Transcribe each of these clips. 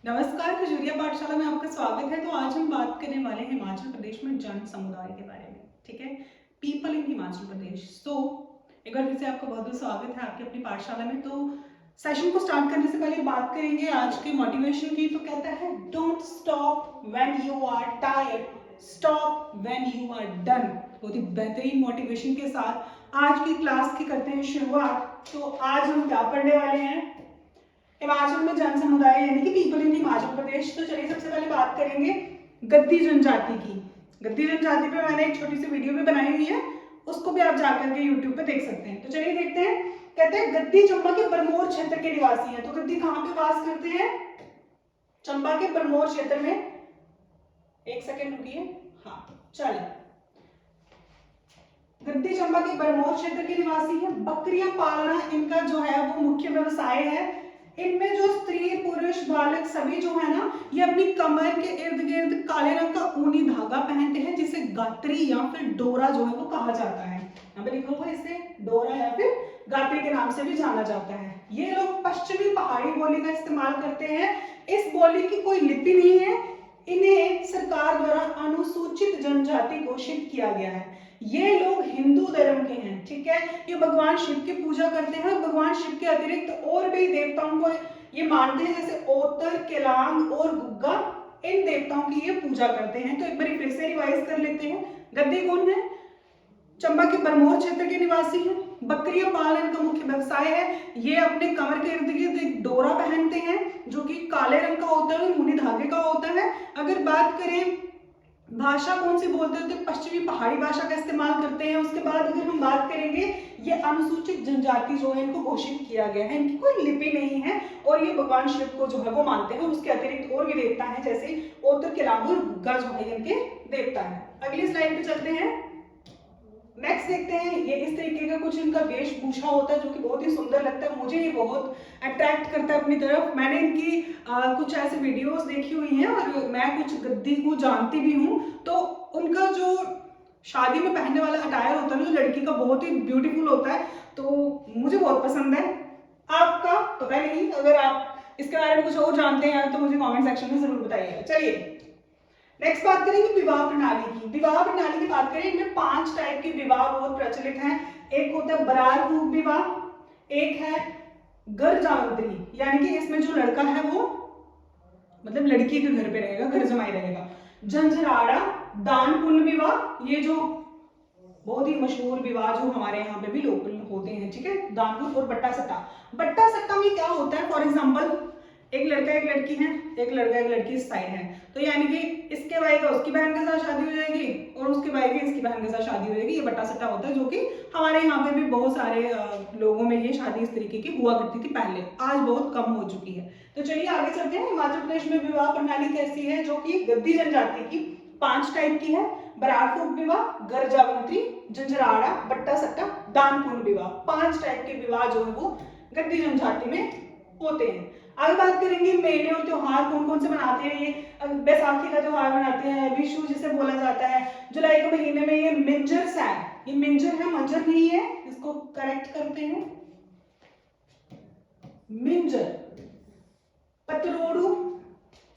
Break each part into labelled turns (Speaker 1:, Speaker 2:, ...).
Speaker 1: नमस्कार, खजूरिया पाठशाला में आपका स्वागत है। तो आज हम बात करने वाले हैं हिमाचल प्रदेश में जन समुदाय के बारे में। ठीक है, पीपल इन हिमाचल प्रदेश। एक बार फिर से आपका बहुत बहुत स्वागत है आपकी अपनी पाठशाला में। तो सेशन को स्टार्ट करने से पहले बात करेंगे आज के मोटिवेशन की। तो कहता है don't stop when you are tired, stop when you are done. बहुत ही बेहतरीन मोटिवेशन के साथ आज की क्लास की करते हैं शुरुआत। तो आज हम क्या पढ़ने वाले हैं? हिमाचल में जन समुदाय यानी कि पीपल इन हिमाचल प्रदेश। तो चलिए सबसे पहले बात करेंगे गद्दी जनजाति की। गद्दी जनजाति पे मैंने एक छोटी सी वीडियो भी बनाई हुई है, उसको भी आप जाकर के यूट्यूब पे देख सकते हैं। तो चलिए देखते हैं। कहते हैं गद्दी चंबा के बरमोर क्षेत्र के निवासी हैं। तो गद्दी कहाँ पे वास करते हैं? चंबा के बरमोर क्षेत्र में। एक सेकेंड रुकिए। हाँ चलिए, गद्दी चंबा के बरमोर क्षेत्र के निवासी हैं। बकरियां पालना इनका जो है वो मुख्य व्यवसाय है। इनमें जो स्त्री पुरुष बालक सभी जो है ना, ये अपनी कमर के इर्द गिर्द काले रंग का ऊनी धागा पहनते हैं, जिसे गात्री या फिर डोरा जो है वो कहा जाता है। यहाँ पे लिखा हुआ इसे डोरा या फिर गात्री के नाम से भी जाना जाता है। ये लोग पश्चिमी पहाड़ी बोली का इस्तेमाल करते हैं। इस बोली की कोई लिपि नहीं है। इन्हें सरकार द्वारा अनुसूचित जनजाति घोषित किया गया है। ये लोग हिंदू धर्म के हैं। ठीक है, ये भगवान शिव की पूजा करते हैं। भगवान शिव के अतिरिक्त और भी देवताओं को ये मानते हैं, जैसे ओतर, केलांग और गुग्गा। इन देवताओं की ये पूजा करते हैं। तो एक बार फिर से रिवाइज कर लेते हैं। गद्दी कौन है? चंबा के बरमोर क्षेत्र के निवासी हैं। बकरियां पालन का मुख्य व्यवसाय है। ये अपने कमर के इर्द गिर्द एक डोरा पहनते हैं जो कि काले रंग का होता है और ऊनी धागे का होता है। अगर बात करें भाषा कौन सी बोलते हैं, तो पश्चिमी पहाड़ी भाषा का इस्तेमाल करते हैं। उसके बाद अगर हम बात करेंगे, ये अनुसूचित जनजाति जो है इनको घोषित किया गया है। इनकी कोई लिपि नहीं है और ये भगवान शिव को जो है वो मानते हैं। उसके अतिरिक्त और भी देवता हैं, जैसे ओतर, केलांग और गुग्गा जो है इनके देवता है। अगली स्लाइड पे चलते हैं। नेक्स्ट देखते हैं। ये इस तरीके का कुछ इनका वेशभूषा होता है जो कि बहुत ही सुंदर लगता है। मुझे ये बहुत अट्रैक्ट करता है अपनी तरफ। मैंने इनकी कुछ ऐसे वीडियोस देखी हुई हैं और मैं कुछ गद्दी को जानती भी हूँ। तो उनका जो शादी में पहनने वाला अटायर होता है ना, जो लड़की का, बहुत ही ब्यूटीफुल होता है। तो मुझे बहुत पसंद है। आपका पता नहीं, अगर आप इसके बारे में कुछ और जानते हैं तो मुझे कॉमेंट सेक्शन में जरूर बताइएगा। चलिए नेक्स्ट बात करेंगे विवाह प्रणाली की। विवाह प्रणाली की बात करें, इनमें 5 टाइप के विवाह बहुत प्रचलित हैं। एक होता है बरार पूर्व विवाह, एक है गर्जावंत्री, यानी कि इसमें जो लड़का है वो मतलब लड़की के घर पे रहेगा, घर जमाई रहेगा। झंझराड़ा दान पुण्य विवाह, ये जो बहुत ही मशहूर विवाह जो हमारे यहाँ पे भी लोकल होते हैं। ठीक है, दानपुर और बट्टा सट्टा। बट्टा सट्टा में क्या होता है? फॉर एग्जाम्पल, एक लड़का एक लड़की है, एक लड़का एक लड़की इस साइड है, तो यानी कि इसके भाई का उसकी बहन के साथ शादी हो जाएगी और उसके भाई की इसकी बहन के साथ शादी हो जाएगी। ये बट्टा सट्टा होता है, जो कि हमारे यहाँ पे भी बहुत सारे लोगों में ये शादी इस तरीके की हुआ करती थी पहले, आज बहुत कम हो चुकी है। तो चलिए आगे चलते हैं। हिमाचल प्रदेश में विवाह प्रणाली कैसी है, जो कि गद्दी जनजाति की 5 टाइप की है। बरार फूक विवाह, गर्जावंत्री, झंझराड़ा, बट्टा सट्टा, दान पुण्य विवाह। 5 टाइप के विवाह जो है वो गद्दी जनजाति में होते हैं। आगे बात करेंगे मेले और त्योहार कौन कौन से मनाते हैं। ये बैसाखी का त्योहार मनाते हैं, विशु जिसे बोला जाता है। जुलाई के महीने में ये मिंजर सैन, ये मिंजर है, मंजर नहीं है, इसको करेक्ट करते हैं, मिंजर। पतरोड़ू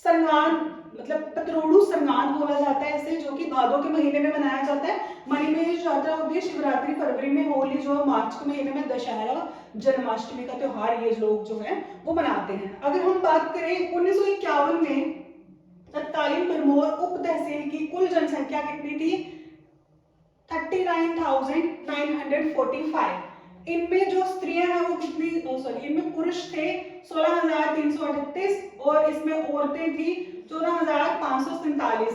Speaker 1: संगान, मतलब पतरोड़ू संगान बोला जाता है इसे, जो कि भादों के महीने में मनाया जाता है। मणिमहेश यात्रा होती है शिवरात्रि फरवरी में, होली जो है मार्च के महीने में, दशहरा जन्माष्टमी का त्योहार ये लोग जो है वो मनाते हैं। अगर हम बात करें 1951 में तत्कालीन बरमोर उप तहसील की कुल जनसंख्या कितनी थी? 39,945। इनमें जो स्त्रियां हैं वो कितनी, सॉरी, इनमें पुरुष थे 16,338 और इसमें औरतें थी 14,547।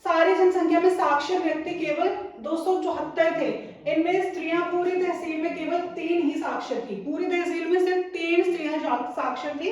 Speaker 1: सारी जनसंख्या में साक्षर व्यक्ति केवल 274 थे। इनमें स्त्रियां पूरी तहसील में केवल 3 ही साक्षर थी। पूरी तहसील में सिर्फ 3 स्त्रियां साक्षर थी।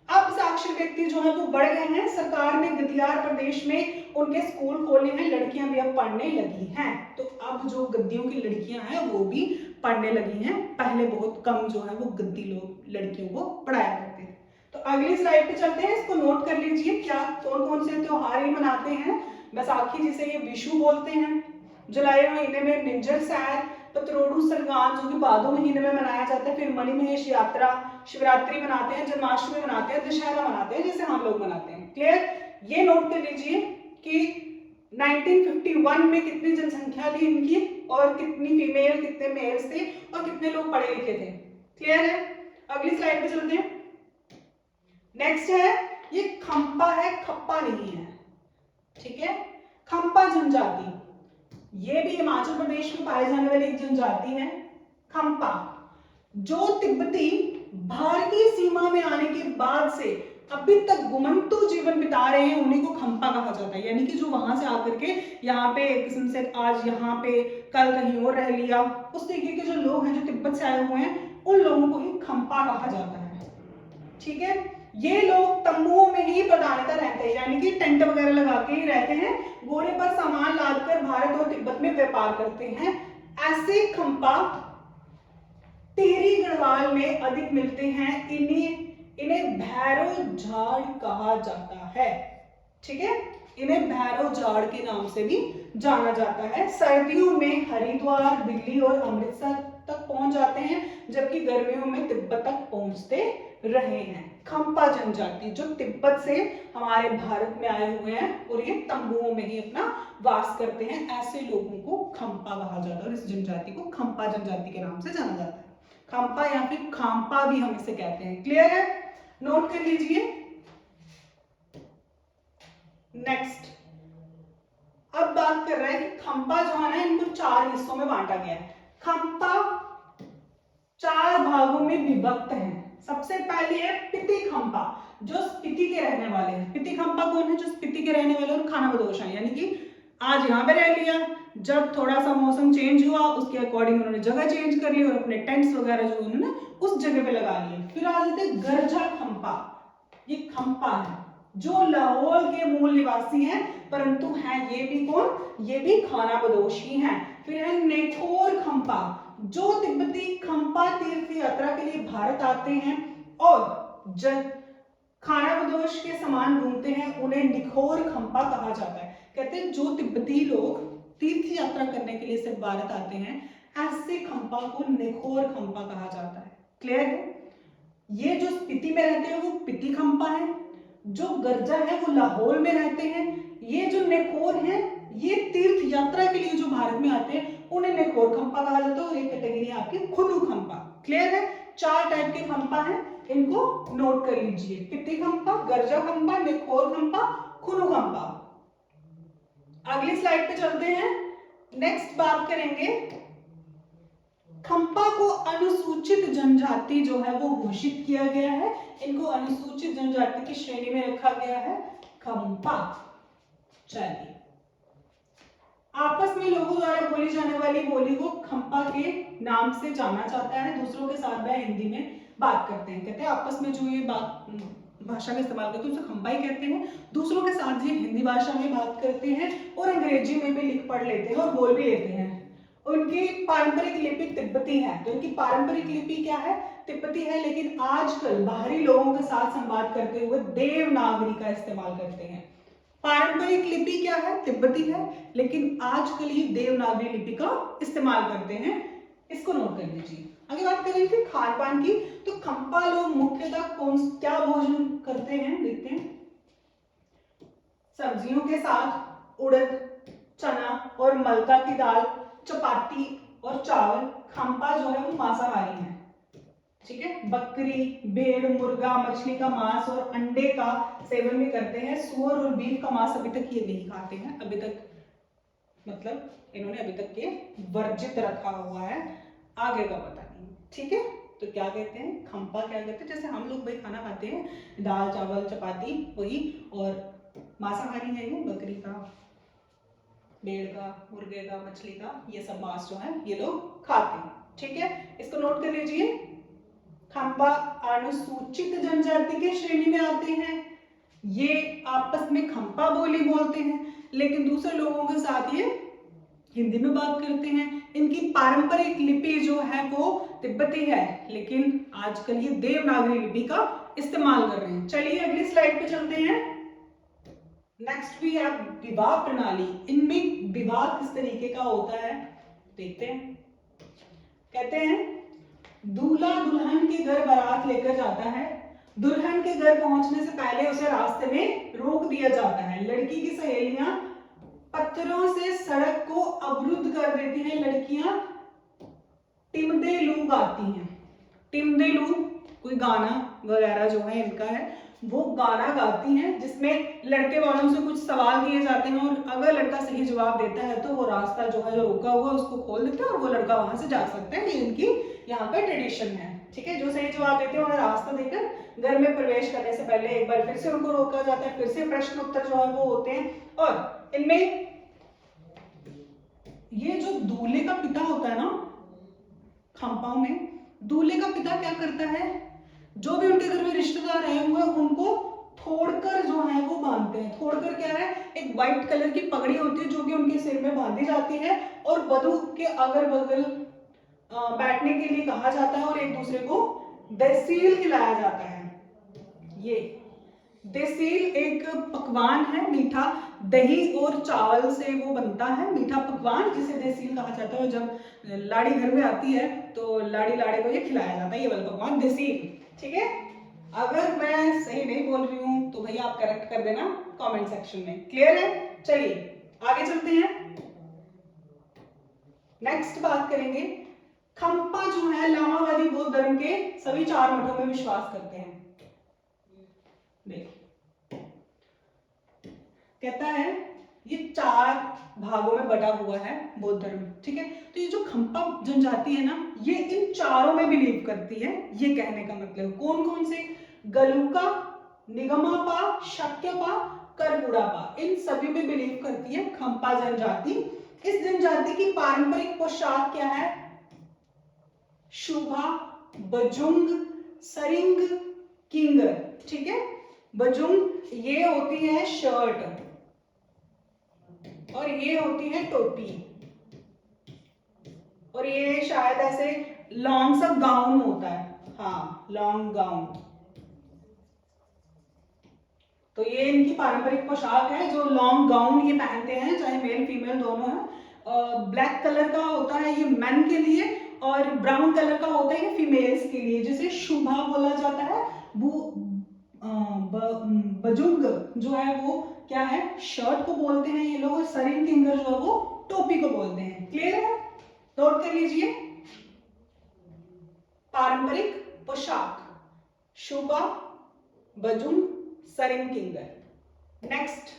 Speaker 1: अब साक्षर व्यक्ति जो है वो बढ़ गए हैं। सरकार ने गद्दियार प्रदेश में उनके स्कूल खोले हैं, लड़कियां भी अब पढ़ने लगी हैं। तो अब जो गद्दियों की लड़कियां हैं वो भी पढ़ने लगी हैं। पहले बहुत कम जो है वो गद्दी लोग लड़कियों को पढ़ाया करते थे। तो अगली स्लाइड पे चलते हैं, इसको नोट कर लीजिए क्या कौन कौन से त्योहार ये मनाते हैं। बैसाखी जिसे ये विशु बोलते हैं, जुलाई महीने में मिंजर सैर, पतरोडु सरगान जो कि भादो महीने में मनाया जाता है, फिर मणिमहेश यात्रा, शिवरात्रि मनाते हैं, जन्माष्टमी मनाते हैं, दशहरा मनाते हैं, जैसे हम लोग मनाते हैं। क्लियर? ये नोट कर लीजिए कि 1951 में कितनी जनसंख्या थी इनकी और कितनी फीमेल कितने मेल्स थे और कितने लोग पढ़े लिखे थे। क्लियर है? अगली स्लाइड पे चलते हैं। नेक्स्ट है, ये खंपा है, खप्पा नहीं है। ठीक है, खंपा जनजाति, ये भी हिमाचल प्रदेश में पाए जाने वाली एक जनजाति है। खंपा जो तिब्बती भारतीय सीमा में आने के बाद से अभी तक गुमंतु जीवन बिता रहे हैं, उन्हीं को खंपा कहा जाता है। यानी कि जो वहां से आकर के यहाँ पे एक किस्म से आज यहाँ पे कल कहीं और रह लिया, उस तरीके के जो लोग हैं जो तिब्बत से आए हुए हैं, उन लोगों को ही खंपा कहा जाता है। ठीक है, ये लोग तंबुओं में ही प्रधानतः रहते हैं, यानी कि टेंट वगैरह लगा के ही रहते हैं, घोड़े पर सामान लादकर भारत और तिब्बत में व्यापार करते हैं। ऐसे खंपा टिहरी गढ़वाल में अधिक मिलते हैं। इन्हें भैरव झाड़ कहा जाता है। ठीक है, इन्हें भैरव झाड़ के नाम से भी जाना जाता है। सर्दियों में हरिद्वार, दिल्ली और अमृतसर तक पहुंच जाते हैं, जबकि गर्मियों में तिब्बत तक पहुंचते रहे हैं। खंपा जनजाति जो तिब्बत से हमारे भारत में आए हुए हैं और ये तंबुओं में ही अपना वास करते हैं, ऐसे लोगों को खंपा कहा जाता है और इस जनजाति को खंपा जनजाति के नाम से जाना जाता है। खंपा या फिर खांपा भी हम इसे कहते हैं। क्लियर है? नोट कर लीजिए। नेक्स्ट, अब बात कर रहे हैं कि खंपा जो है ना, इनको 4 हिस्सों में बांटा गया है। खंपा 4 भागों में विभक्त है। सबसे पहले है पिति खंपा, जो स्पीति के रहने वाले हैं। पिति खंपा कौन है? जो स्पीति के रहने वाले और खानाबदोश हैं, यानी कि आज यहाँ पे रह लिया, जब थोड़ा सा मौसम चेंज हुआ उसके अकॉर्डिंग उन्होंने जगह चेंज कर ली और अपने टेंट्स वगैरह जो उन्होंने उस जगह पे लगा लिए। फिर आ जाते गर्जा खंपा, ये खंपा है जो लाहौल के मूल निवासी हैं, परंतु हैं ये भी कौन? ये भी खानाबदोशी हैं। फिर है नेठोर खंपा, जो तिब्बती खंपा तीर्थ यात्रा के लिए भारत आते हैं और जब खानाबदोश के समान घूमते हैं, उन्हें निखोर खंपा कहा जाता है। कहते हैं जो तिब्बती लोग तीर्थ यात्रा करने के लिए सिर्फ भारत आते हैं, ऐसे खंपा को निखोर खंपा कहा जाता है। क्लियर है? ये जो स्पीति में रहते हैं वो पिति खंपा है, जो गर्जा है वो लाहौल में रहते हैं, ये जो नेखोर हैं ये तीर्थ यात्रा के लिए जो भारत में आते हैं उन्हें नेखोर खंपा कहा जाता है और ये कैटेगरी है आपकी खुनु खंपा। क्लियर है? 4 टाइप के खंपा हैं, इनको नोट कर लीजिए। पिति खंपा, गर्जा खंपा, नेखोर खंपा, खुनु खंपा। अगली स्लाइड पे चलते हैं। नेक्स्ट बात करेंगे, खंपा को अनुसूचित जनजाति जो है वो घोषित किया गया है, इनको अनुसूचित जनजाति की श्रेणी में रखा गया है। खंपा, चलिए, आपस में लोगों द्वारा बोली जाने वाली बोली को खंपा के नाम से जाना जाता है। दूसरों के साथ वह हिंदी में बात करते हैं, कहते हैं आपस में जो ये बात भाषा का इस्तेमाल करते हैं उसे खंपा ही कहते हैं। दूसरों के साथ ये हिंदी भाषा में बात करते हैं और अंग्रेजी में भी लिख पढ़ लेते हैं और बोल भी लेते हैं। उनकी पारंपरिक लिपि तिब्बती है, तो उनकी पारंपरिक लिपि क्या है? तिब्बती है, लेकिन आजकल बाहरी लोगों के साथ संवाद करते हुए देवनागरी का इस्तेमाल करते हैं। पारंपरिक लिपि क्या है? तिब्बती है, लेकिन आजकल ये देवनागरी लिपि का इस्तेमाल करते हैं। इसको नोट कर लीजिए। आगे बात करें कि खान पान की, तो खंपा लोग मुख्यतः क्या भोजन करते हैं, देखते हैं। सब्जियों के साथ उड़द, चना और मलका की दाल, चपाती और चावल। खंपा जो है वो मांसाहारी है। ठीक है, बकरी, भेड़, मुर्गा, मछली का मांस और अंडे का सेवन भी करते हैं। सुअर और बीफ का मांस अभी तक ये नहीं खाते हैं, अभी तक मतलब इन्होंने अभी तक ये वर्जित रखा हुआ है, आगे का पता नहीं। ठीक है, तो क्या कहते हैं, खंपा क्या कहते हैं? जैसे हम लोग भाई खाना खाते हैं, दाल चावल चपाती वही, और मांसाहारी है ये, बकरी का, भेड़ का, मुर्गे का, मछली का, ये सब मांस जो है ये लोग खाते हैं। ठीक है, इसको नोट कर लीजिए। खंपा अनुसूचित जनजाति के श्रेणी में आते हैं। ये आपस में खंपा बोली बोलते हैं, लेकिन दूसरे लोगों के साथ ये हिंदी में बात करते हैं। इनकी पारंपरिक लिपि जो है वो तिब्बती है, लेकिन आजकल ये देवनागरी लिपि का इस्तेमाल कर रहे हैं। चलिए अगली स्लाइड पे चलते हैं। नेक्स्ट भी है विवाह प्रणाली। इनमें विवाह किस तरीके का होता है देखते हैं। कहते हैं दूल्हा दुल्हन के घर बारात लेकर जाता है, दुल्हन के घर पहुंचने से पहले उसे रास्ते में रोक दिया जाता है। लड़की की सहेलियां पत्थरों से सड़क को अवरुद्ध कर देती हैं। लड़कियां टिमदेलू गाती हैं। टिमदेलू कोई गाना वगैरह जो है इनका है, वो गाना गाती हैं जिसमें लड़के वालों से कुछ सवाल किए जाते हैं और अगर लड़का सही जवाब देता है तो वो रास्ता जो है जो रोका हुआ उसको खोल देते हैं और वो लड़का वहां से जा सकता है। ये इनकी यहाँ का ट्रेडिशन है। ठीक है, जो सही जवाब देते हैं उन्हें रास्ता देकर घर में प्रवेश करने से पहले एक बार फिर से उनको रोका जाता है, फिर से प्रश्न उत्तर जो है वो होते हैं। और इनमें ये जो दूल्हे का पिता होता है ना, खंपाओं में दूल्हे का पिता क्या करता है, जो भी उनके घर में रिश्तेदार आए हुए हैं उनको थोड़कर जो है वो बांधते हैं। थोड़कर क्या है, एक व्हाइट कलर की पगड़ी होती है जो कि उनके सिर में बांधी जाती है और वधु के अगल बगल बैठने के लिए कहा जाता है और एक दूसरे को दहसील खिलाया जाता है। ये दहसील एक पकवान है, मीठा दही और चावल से वो बनता है मीठा पकवान जिसे दहसील कहा जाता है। और जब लाड़ी घर में आती है तो लाड़ी लाड़े को ये खिलाया जाता है, ये वाला पकवान दहसील। ठीक है, अगर मैं सही नहीं बोल रही हूं तो भैया आप करेक्ट कर देना कमेंट सेक्शन में। क्लियर है? चलिए आगे चलते हैं। नेक्स्ट बात करेंगे, खंपा जो है लामावादी बौद्ध धर्म के सभी 4 मठों में विश्वास करते हैं। देखिए कहता है ये 4 भागों में बटा हुआ है बौद्ध धर्म। ठीक है, तो ये जो खंपा जनजाति है ना, ये इन चारों में बिलीव करती है। ये कहने का मतलब कौन कौन से, गलुका, निगमापा, शक्यपा, करगुड़ापा, इन सभी में बिलीव करती है खंपा जनजाति। इस जनजाति की पारंपरिक पोशाक क्या है, शुभा, बजुंग, सरिंग, किंगर। ठीक है, बजुंग ये होती है शर्ट और ये होती है टोपी और ये शायद ऐसे लॉन्ग सा गाउन होता है। हाँ, लॉन्ग गाउन। तो ये इनकी पारंपरिक पोशाक है, जो लॉन्ग गाउन ये पहनते हैं, चाहे मेल फीमेल दोनों है। ब्लैक कलर का होता है ये मेन के लिए और ब्राउन कलर का होता है ये फीमेल्स के लिए, जिसे शुभा बोला जाता है। बजुंग जो है वो क्या है, शर्ट को बोलते हैं ये लोग, और सरिंग किंगर जो है वो टोपी को बोलते हैं। क्लियर है? नोट कर लीजिए, पारंपरिक पोशाक शुभा, बजुंग, सरिंग किंगर। नेक्स्ट,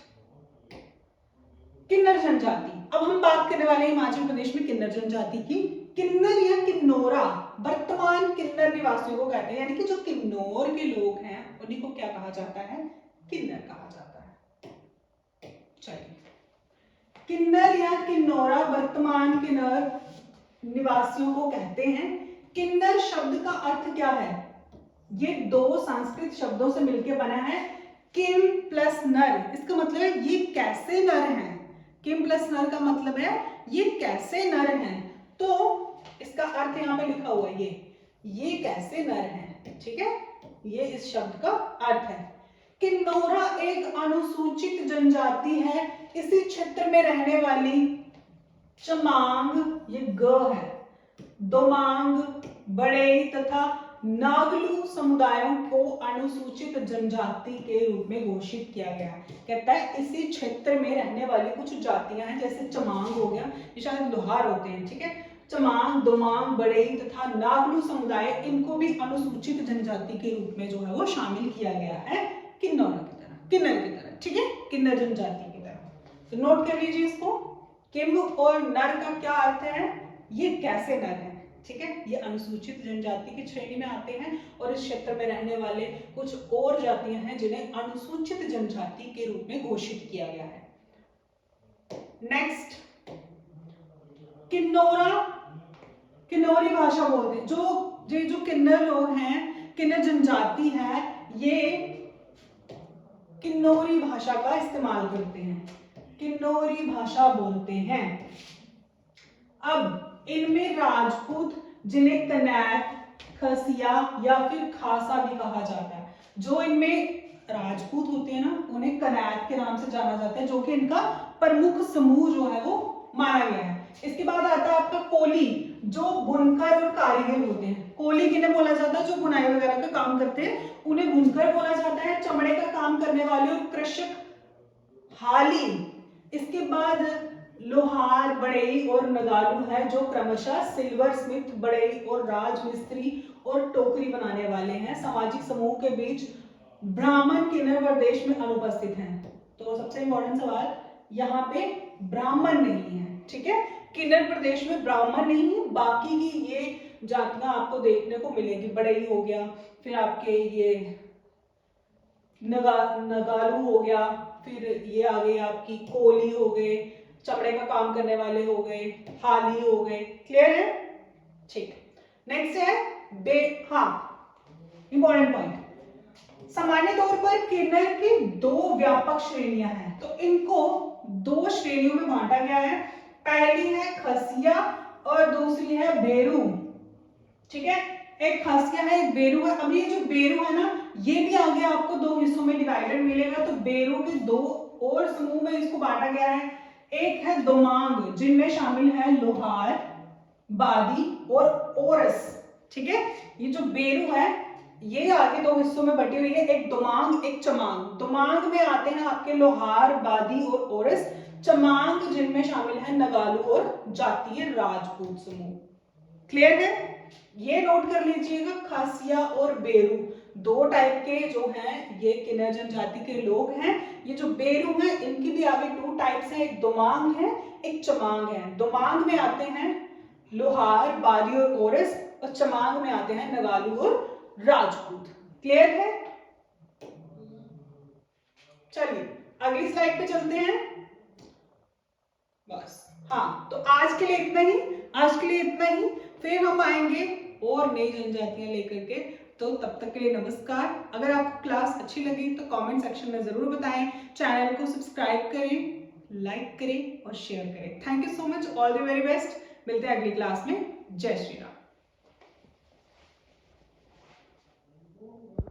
Speaker 1: किन्नर जनजाति। अब हम बात करने वाले हैं हिमाचल प्रदेश में किन्नर जनजाति की। किन्नर या किन्नौरा वर्तमान किन्नर निवासियों को कहते हैं, यानी कि जो किन्नौर के लोग हैं उन्हीं को क्या कहा जाता है, किन्नर कहा जाता है। चलिए, किन्नर या किन्नौरा वर्तमान किन्नर निवासियों को कहते हैं। किन्नर शब्द का अर्थ क्या है, ये 2 संस्कृत शब्दों से मिलकर बना है, किम प्लस नर। इसका मतलब है ये कैसे नर हैं। किम प्लस नर का मतलब है ये कैसे नर हैं। तो इसका अर्थ यहाँ पे लिखा हुआ है, ये कैसे नर हैं। ठीक है, ये इस शब्द का अर्थ है। किन्नौरा एक अनुसूचित जनजाति है। इसी क्षेत्र में रहने वाली चमांग, ये ग है, दोमांग, बड़े तथा नागलू समुदायों को अनुसूचित जनजाति के रूप में घोषित किया गया है। कहता है इसी क्षेत्र में रहने वाली कुछ जातियां हैं, जैसे चमांग हो गया, ये शायद लोहार होते हैं। ठीक है, चमांग, दोमांग, बड़े तथा नागलू समुदाय, इनको भी अनुसूचित जनजाति के रूप में जो है वो शामिल किया गया है किन्नौर की तरह, किन्नर की तरह। ठीक है, किन्नर जनजाति की तरह। तो नोट कर लीजिए इसको, किम और नर का क्या अर्थ है, ये कैसे नर है। ठीक है, ये अनुसूचित जनजाति की श्रेणी में आते हैं और इस क्षेत्र में रहने वाले कुछ और जातियां हैं जिन्हें अनुसूचित जनजाति के रूप में घोषित किया गया है। नेक्स्ट, किन्नौरा, किन्नौरी भाषा बोलते हैं। जो किन्नर लोग हैं, किन्नर जनजाति है, ये किन्नौरी भाषा का इस्तेमाल करते हैं, किन्नौरी भाषा बोलते हैं। अब इनमें राजपूत, जिन्हें कनैत, खसिया या फिर खासा भी कहा जाता है, जो इनमें राजपूत होते हैं ना, उन्हें कनैत के नाम से जाना जाता है, जो कि इनका प्रमुख समूह जो है वो माना गया है। इसके बाद आता है आपका कोली। जो बुनकर और कारीगर होते हैं। कोली किन्हें बोला जाता है? जो बुनाई वगैरह का काम करते हैं उन्हें बुनकर बोला जाता है। चमड़े का काम करने वाले और कृषक हाली। इसके बाद लोहार, बढ़ई और नगालू है जो क्रमशः सिल्वर स्मिथ, बढ़ई और राजमिस्त्री और टोकरी बनाने वाले हैं। सामाजिक समूह के बीच ब्राह्मण किन्नर प्रदेश में अनुपस्थित हैं। तो सबसे इंपॉर्टेंट सवाल यहाँ पे ब्राह्मण नहीं है, ठीक है। किन्नर प्रदेश में ब्राह्मण नहीं है, बाकी की ये जातियां आपको देखने को मिलेगी। बढ़ई हो गया, फिर आपके ये नगालू हो गया, फिर ये आ गई आपकी कोली हो गए, चमड़े का काम करने वाले हो गए, हाली हो गए। क्लियर है? ठीक। नेक्स्ट है हाँ इंपॉर्टेंट पॉइंट, सामान्य तौर पर किन्नर की दो व्यापक श्रेणियां हैं। तो इनको दो श्रेणियों में बांटा गया है। पहली है खसिया और दूसरी है बेरू, ठीक है। एक खसिया है, एक बेरू है। अब ये जो बेरू है ना, ये भी आगे आपको दो हिस्सों में डिवाइडेड मिलेगा। तो बेरू के दो और समूह में इसको बांटा गया है। एक है दोमांग, जिनमें शामिल है लोहार, बादी और ओरस, ठीक है। ये जो बेरू है ये आगे दो हिस्सों में बटी हुई है, एक दोमांग एक चमांग। दोमांग में आते हैं आपके लोहार, बादी और ओरस। चमांग जिनमें शामिल है नगालू और जातीय राजपूत समूह। क्लियर है? ये नोट कर लीजिएगा, खासिया और बेरू दो टाइप के जो हैं ये किन्नर जनजाति के लोग हैं। ये जो बेरू हैं इनकी भी आगे टू टाइप्स हैं, एक दोमांग है एक चमांग है। दोमांग में आते हैं लोहार, बादी और ओरस, और चमांग में आते हैं नगालू और राजपूत। क्लियर है? चलिए अगली स्लाइड पे चलते हैं। बस हाँ, तो आज के लिए इतना ही, आज के लिए इतना ही। फिर हम आएंगे और नई जनजातियां लेकर के। तो तब तक के लिए नमस्कार। अगर आपको क्लास अच्छी लगी तो कमेंट सेक्शन में जरूर बताएं। चैनल को सब्सक्राइब करें, लाइक करें और शेयर करें। Thank you so much, all the very best. मिलते हैं अगली क्लास में। जय श्री राम।